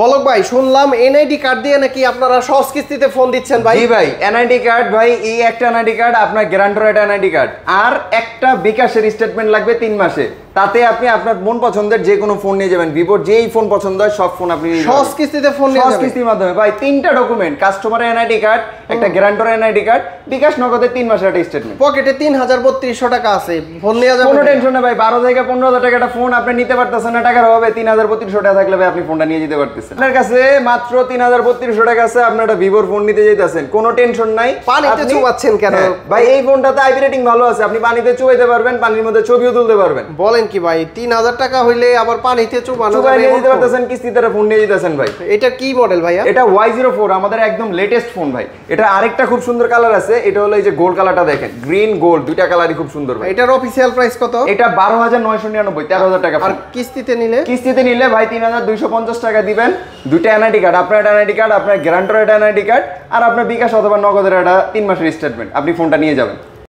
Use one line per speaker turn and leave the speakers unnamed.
পলক ভাই শুনলাম NID card দিয়ে নাকি আপনারা সহজ কিস্তিতে ফোন দিচ্ছেন ভাই?
জি ভাই, এনআইডি কার্ড ভাই, এই একটা এনআইডি কার্ড, আপনার গ্যারান্টর একটা এনআইডি কার্ড, আর একটা বিকাশের স্টেটমেন্ট লাগবে 3 মাসে। তাতে আপনি আপনার মন পছন্দের যে কোনো ফোন নিয়ে যাবেন। ভিভোর যেই ফোন পছন্দ হয় সব ফোন আপনি
সহজ কিস্তিতে ফোন নিয়ে যাবেন।
সহজ কিস্তির মাধ্যমে ভাই, 3টা ডকুমেন্ট, কাস্টমারের এনআইডি কার্ড, একটা গ্যারান্টর এনআইডি কার্ড, বিকাশ নগদে 3 মাসের একটা স্টেটমেন্ট।
পকেটে 3032 টাকা আছে, ফোন নিয়ে যাবেন।
কোনো টেনশন নেই ভাই, 12 থেকে 15,000 টাকা একটা ফোন আপনি নিতে পারতেছেন না, টাকার অভাবে 3032 টাকা থাকলে ভাই আপনি ফোনটা নিয়ে যেতে পারতেছেন। আপনার কাছে মাত্র 3032 টাকা আছে, আপনি একটা ভিভোর ফোন নিতে যাইতেছেন, কোনো টেনশন নাই।
পানিতে চুবাচ্ছেন কেন
ভাই? এই ফোনটাতে আইপি রেটিং ভালো আছে, আপনি পানিতে চুবাইতে পারবেন, পানির মধ্যে ছবিও তুলতে পারবেন।
বলেন কি ভাই, 3000 টাকা হইলে আবার পানিতে চুবানো
যাবে? নিয়ে যেতে পারতেছেন, কিস্তিতে ফোন নিয়ে যেতেছেন ভাই।
এটা কি মডেল ভাইয়া?
এটা Y04, আমাদের একদম লেটেস্ট ফোন ভাই। এটা আরেকটা খুব সুন্দর কালার আছে, এটা হলো এই যে গোল্ড কালারটা দেখেন, গ্রিন গোল্ড, দুইটা কালারই খুব সুন্দর ভাই।
এটার অফিশিয়াল প্রাইস কত?
এটা 12,999, 13,000 টাকা।
আর কিস্তিতে নিলে?
কিস্তিতে নিলে ভাই 3,250 টাকা দিবেন, দুইটা এনআইডি কার্ড, আপনার একটা এনআইডি কার্ড, আপনার গ্যারান্টর একটা এনআইডি কার্ড, আর আপনার বিকাশ অথবা নগদের একটা 3 মাসের স্টেটমেন্ট, আপনি ফোনটা নিয়ে যাবেন।